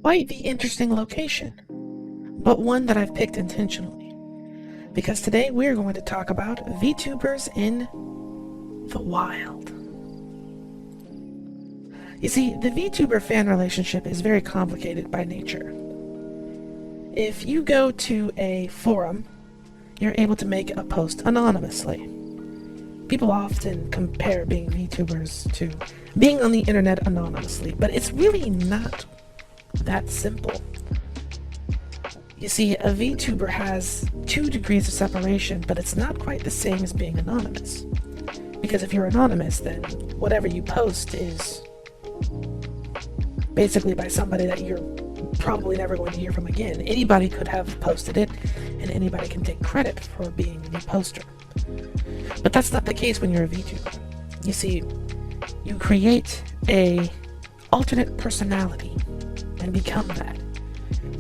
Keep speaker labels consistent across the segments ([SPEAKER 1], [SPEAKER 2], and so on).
[SPEAKER 1] quite the interesting location, but one that I've picked intentionally, because today we're going to talk about VTubers in the wild. You see, the VTuber fan relationship is very complicated by nature. If you go to a forum, you're able to make a post anonymously. People often compare being VTubers to being on the internet anonymously, but it's really not that simple. You see, a VTuber has 2 degrees of separation, but it's not quite the same as being anonymous. Because if you're anonymous, then whatever you post is basically by somebody that you're probably never going to hear from again. Anybody could have posted it, and anybody can take credit for being the poster. But that's not the case when you're a VTuber. You see, you create a alternate personality and become that.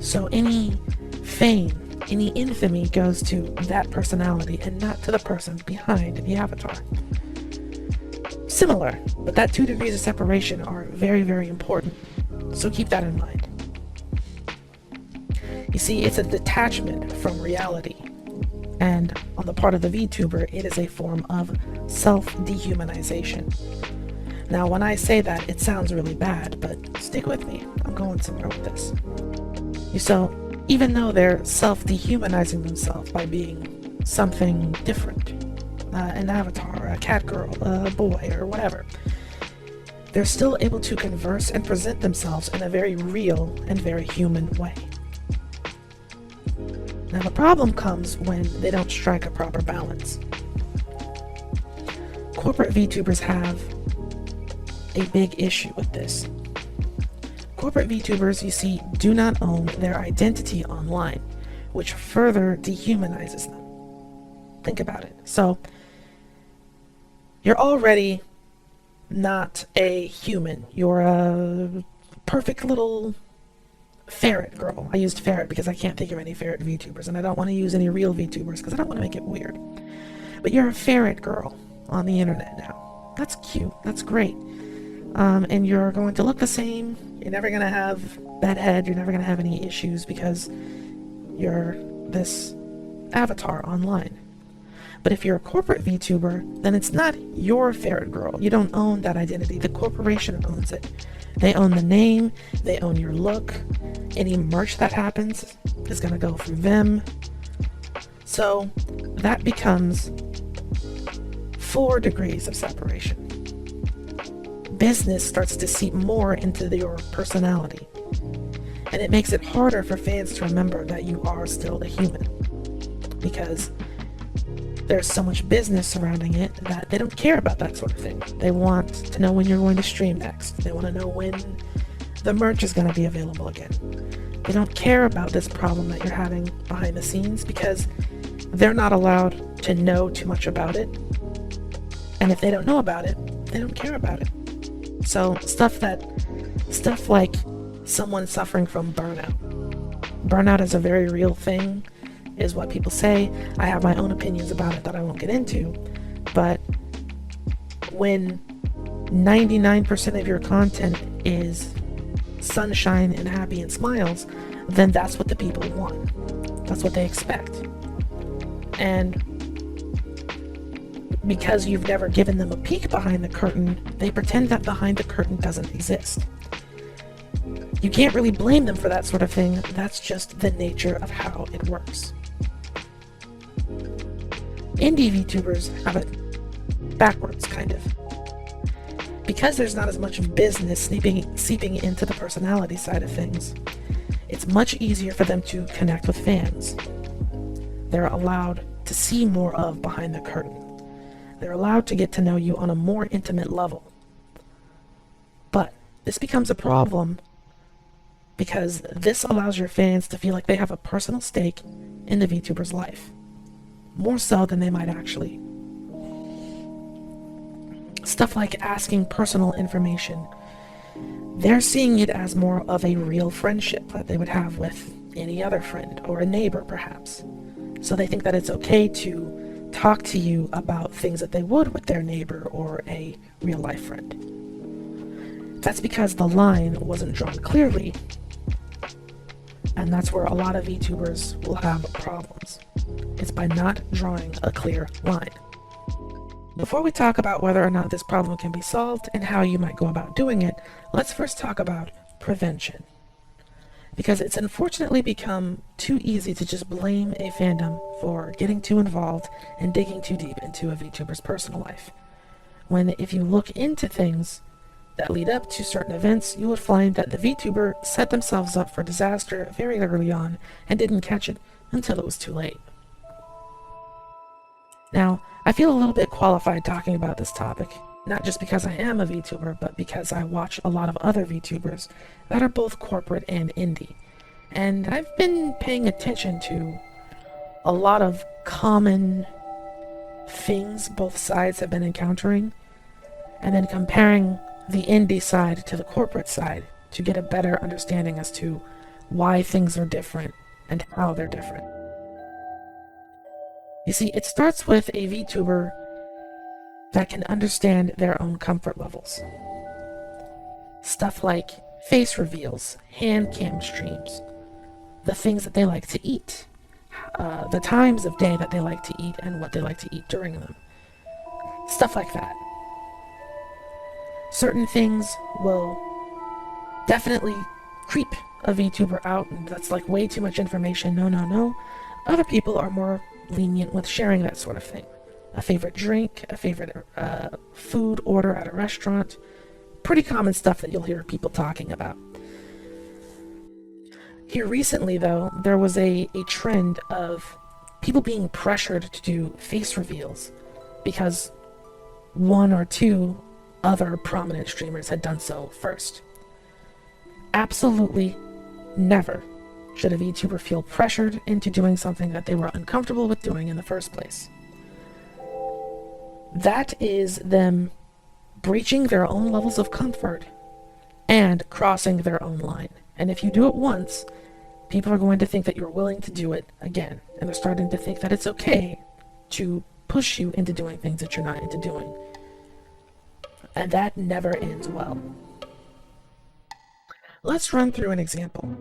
[SPEAKER 1] So any fame, any infamy goes to that personality and not to the person behind the avatar. Similar, but that 2 degrees of separation are very, very important. So keep that in mind. You see, it's a detachment from reality. And on the part of the VTuber, it is a form of self-dehumanization. Now, when I say that, it sounds really bad, but stick with me. I'm going somewhere with this. So, even though they're self-dehumanizing themselves by being something different, an avatar, a cat girl, a boy, or whatever, they're still able to converse and present themselves in a very real and very human way. Now, the problem comes when they don't strike a proper balance. Corporate VTubers have a big issue with this. Corporate VTubers, you see, do not own their identity online, which further dehumanizes them. Think about it. So, you're already not a human. You're a perfect little ferret girl. I used ferret because I can't think of any ferret VTubers, and I don't want to use any real VTubers because I don't want to make it weird. But you're a ferret girl on the internet now. That's cute. That's great. And you're going to look the same. You're never going to have bad head. You're never going to have any issues because you're this avatar online. But if you're a corporate VTuber, then it's not your ferret girl. You don't own that identity. The corporation owns it. They own the name. They own your look. Any merch that happens is going to go through them. So that becomes 4 degrees of separation. Business starts to seep more into your personality. And it makes it harder for fans to remember that you are still a human. Because there's so much business surrounding it that they don't care about that sort of thing. They want to know when you're going to stream next. They want to know when the merch is going to be available again. They don't care about this problem that you're having behind the scenes because they're not allowed to know too much about it. And if they don't know about it, they don't care about it. So stuff like someone suffering from burnout. Burnout is a very real thing, is what people say. I have my own opinions about it that I won't get into, but when 99% of your content is sunshine and happy and smiles, then that's what the people want. That's what they expect. And because you've never given them a peek behind the curtain, they pretend that behind the curtain doesn't exist. You can't really blame them for that sort of thing. That's just the nature of how it works. Indie VTubers have it backwards, kind of. Because there's not as much business seeping into the personality side of things, it's much easier for them to connect with fans. They're allowed to see more of behind the curtain. They're allowed to get to know you on a more intimate level. But this becomes a problem because this allows your fans to feel like they have a personal stake in the VTuber's life. More so than they might actually. Stuff like asking personal information. They're seeing it as more of a real friendship that they would have with any other friend or a neighbor, perhaps. So they think that it's okay to talk to you about things that they would with their neighbor or a real-life friend. That's because the line wasn't drawn clearly And that's where a lot of VTubers will have problems. It's by not drawing a clear line. Before we talk about whether or not this problem can be solved and how you might go about doing it, let's first talk about prevention. Because it's unfortunately become too easy to just blame a fandom for getting too involved and digging too deep into a VTuber's personal life. When if you look into things that lead up to certain events, you would find that the VTuber set themselves up for disaster very early on and didn't catch it until it was too late. Now, I feel a little bit qualified talking about this topic, not just because I am a VTuber, but because I watch a lot of other VTubers that are both corporate and indie. And I've been paying attention to a lot of common things both sides have been encountering, and then comparing the indie side to the corporate side to get a better understanding as to why things are different and how they're different. You see, it starts with a VTuber that can understand their own comfort levels. Stuff like face reveals, hand cam streams, the things that they like to eat, the times of day that they like to eat and what they like to eat during them. Stuff like that. Certain things will definitely creep a VTuber out, and that's like way too much information. No. Other people are more lenient with sharing that sort of thing. A favorite drink, a favorite food order at a restaurant. Pretty common stuff that you'll hear people talking about. Here recently, though, there was a trend of people being pressured to do face reveals because one or two other prominent streamers had done so first. Absolutely never should a VTuber feel pressured into doing something that they were uncomfortable with doing in the first place. That is them breaching their own levels of comfort and crossing their own line. And if you do it once, people are going to think that you're willing to do it again. And they're starting to think that it's okay to push you into doing things that you're not into doing. And that never ends well. Let's run through an example.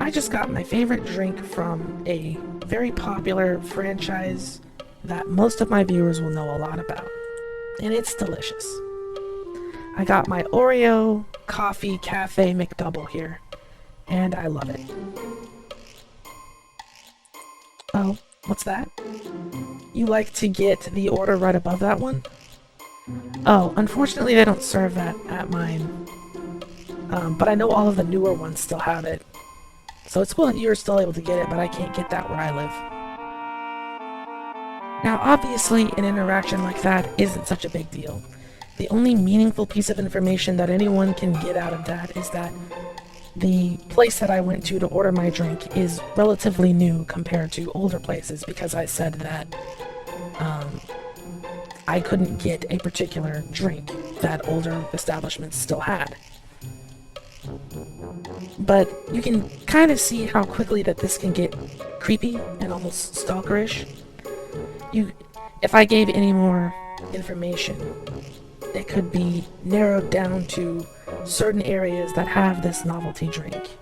[SPEAKER 1] I just got my favorite drink from a very popular franchise that most of my viewers will know a lot about. And it's delicious. I got my Oreo Coffee Cafe McDouble here, and I love it. Oh, what's that? You like to get the order right above that one? Oh, unfortunately they don't serve that at mine. But I know all of the newer ones still have it. So it's cool that you're still able to get it, but I can't get that where I live. Now, obviously, an interaction like that isn't such a big deal. The only meaningful piece of information that anyone can get out of that is that the place that I went to order my drink is relatively new compared to older places, because I said that I couldn't get a particular drink that older establishments still had. But you can kind of see how quickly that this can get creepy and almost stalkerish. If I gave any more information, it could be narrowed down to certain areas that have this novelty drink.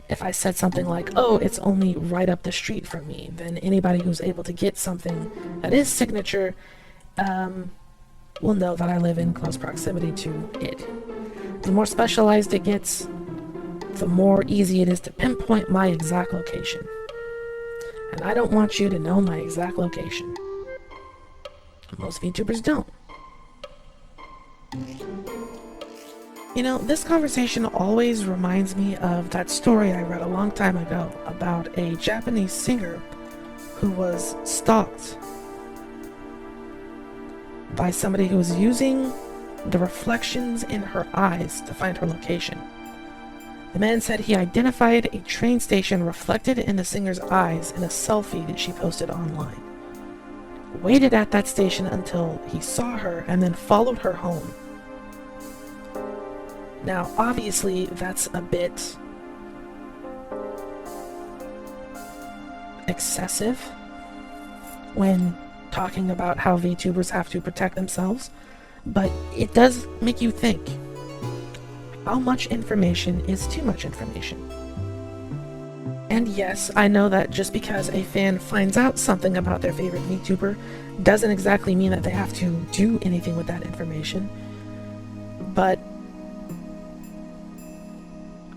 [SPEAKER 1] If I said something like, oh, it's only right up the street from me, then anybody who's able to get something that is signature will know that I live in close proximity to it. The more specialized it gets, the more easy it is to pinpoint my exact location. And I don't want you to know my exact location. Most VTubers don't. You know, this conversation always reminds me of that story I read a long time ago about a Japanese singer who was stalked by somebody who was using the reflections in her eyes to find her location. The man said he identified a train station reflected in the singer's eyes in a selfie that she posted online. Waited at that station until he saw her and then followed her home. Now, obviously, that's a bit excessive when talking about how VTubers have to protect themselves, but it does make you think. How much information is too much information? And yes, I know that just because a fan finds out something about their favorite VTuber doesn't exactly mean that they have to do anything with that information. But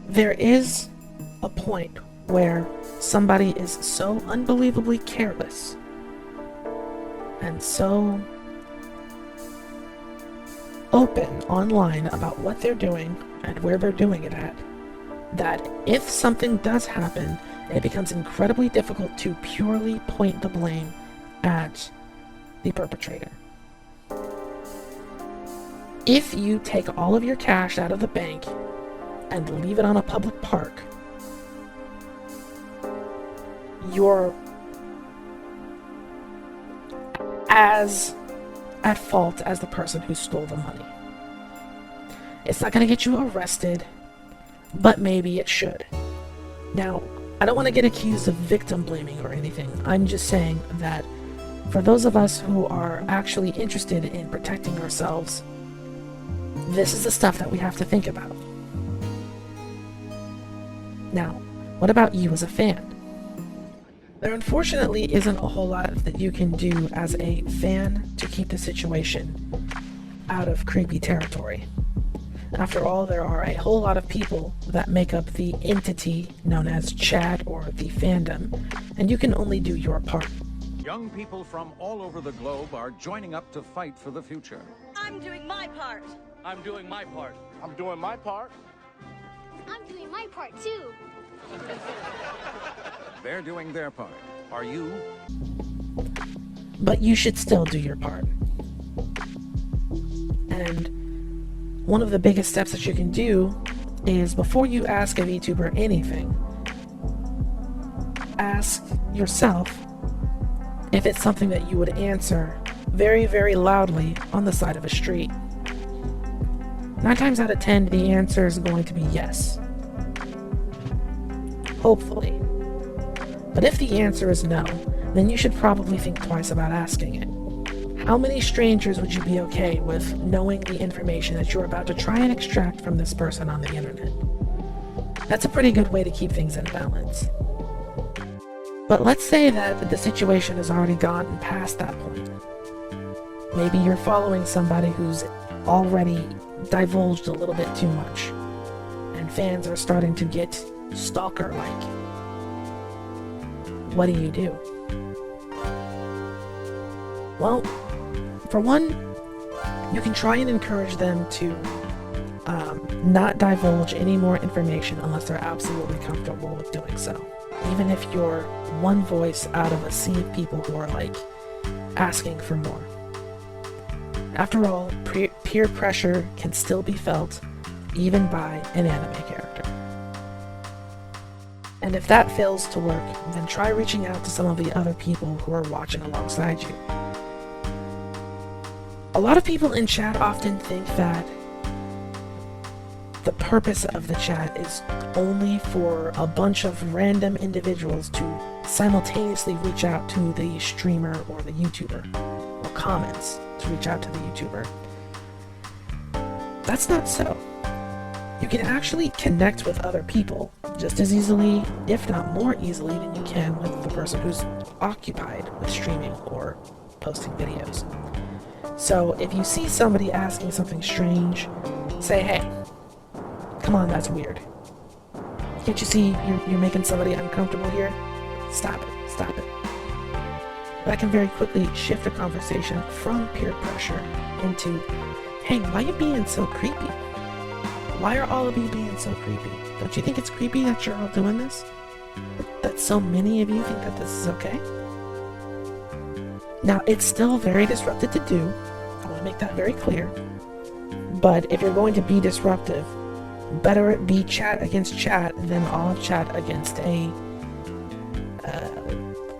[SPEAKER 1] there is a point where somebody is so unbelievably careless and so open online about what they're doing and where they're doing it at, that if something does happen, it becomes incredibly difficult to purely point the blame at the perpetrator. If you take all of your cash out of the bank and leave it on a public park, you're as at fault as the person who stole the money. It's not going to get you arrested, but maybe it should. Now, I don't want to get accused of victim blaming or anything. I'm just saying that for those of us who are actually interested in protecting ourselves, this is the stuff that we have to think about. Now, what about you as a fan? There unfortunately isn't a whole lot that you can do as a fan to keep the situation out of creepy territory. After all, there are a whole lot of people that make up the entity known as chat or the fandom, and you can only do your part.
[SPEAKER 2] Young people from all over the globe are joining up to fight for the future.
[SPEAKER 3] I'm doing my part.
[SPEAKER 4] I'm doing my part.
[SPEAKER 5] I'm doing my part.
[SPEAKER 6] I'm doing my part too.
[SPEAKER 2] They're doing their part. Are you?
[SPEAKER 1] But you should still do your part. And one of the biggest steps that you can do is, before you ask a VTuber anything, ask yourself if it's something that you would answer very, very loudly on the side of a street. 9 times out of 10, the answer is going to be yes. Hopefully. But if the answer is no, then you should probably think twice about asking it. How many strangers would you be okay with knowing the information that you're about to try and extract from this person on the internet? That's a pretty good way to keep things in balance. But let's say that the situation has already gone past that point. Maybe you're following somebody who's already divulged a little bit too much, and fans are starting to get stalker-like. What do you do? Well, for one, you can try and encourage them to not divulge any more information unless they're absolutely comfortable with doing so. Even if you're one voice out of a sea of people who are like asking for more. After all, peer pressure can still be felt even by an anime character. And if that fails to work, then try reaching out to some of the other people who are watching alongside you. A lot of people in chat often think that the purpose of the chat is only for a bunch of random individuals to simultaneously reach out to the streamer or the YouTuber, or comments to reach out to the YouTuber. That's not so. You can actually connect with other people just as easily, if not more easily, than you can with the person who's occupied with streaming or posting videos. So if you see somebody asking something strange, say, hey, come on, that's weird. Can't you see you're making somebody uncomfortable here? Stop it, stop it. That can very quickly shift a conversation from peer pressure into, hey, why are you being so creepy? Why are all of you being so creepy? Don't you think it's creepy that you're all doing this? That so many of you think that this is okay? Now, it's still very disruptive to do. I want to make that very clear. But if you're going to be disruptive, better it be chat against chat than all of chat against a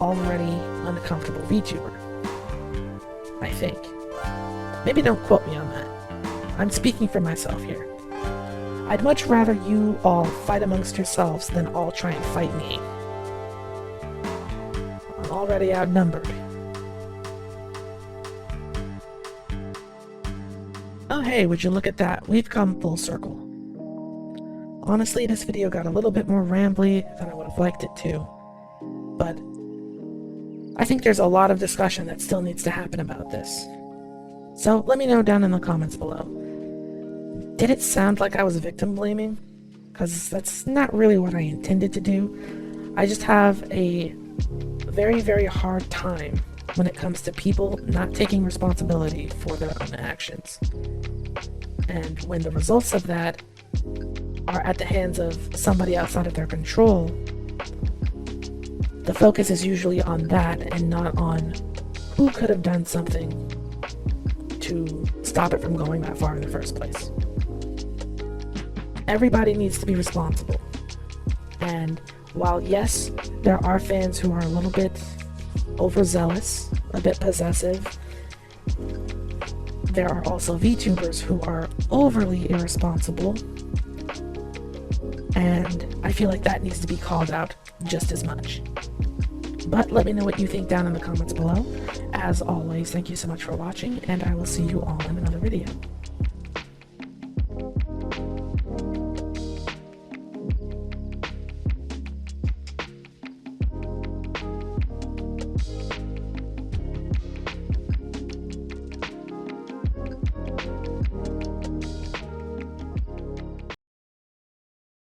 [SPEAKER 1] already uncomfortable VTuber. I think. Maybe don't quote me on that. I'm speaking for myself here. I'd much rather you all fight amongst yourselves than all try and fight me. I'm already outnumbered. Oh hey, would you look at that? We've come full circle. Honestly, this video got a little bit more rambly than I would have liked it to, but I think there's a lot of discussion that still needs to happen about this. So let me know down in the comments below. Did it sound like I was victim blaming? Because that's not really what I intended to do. I just have a very, very hard time when it comes to people not taking responsibility for their own actions. And when the results of that are at the hands of somebody outside of their control, the focus is usually on that and not on who could have done something to stop it from going that far in the first place. Everybody needs to be responsible. And while yes, there are fans who are a little bit overzealous, a bit possessive, there are also VTubers who are overly irresponsible, and I feel like that needs to be called out just as much. But let me know what you think down in the comments below. As always, thank you so much for watching, and I will see you all in another video.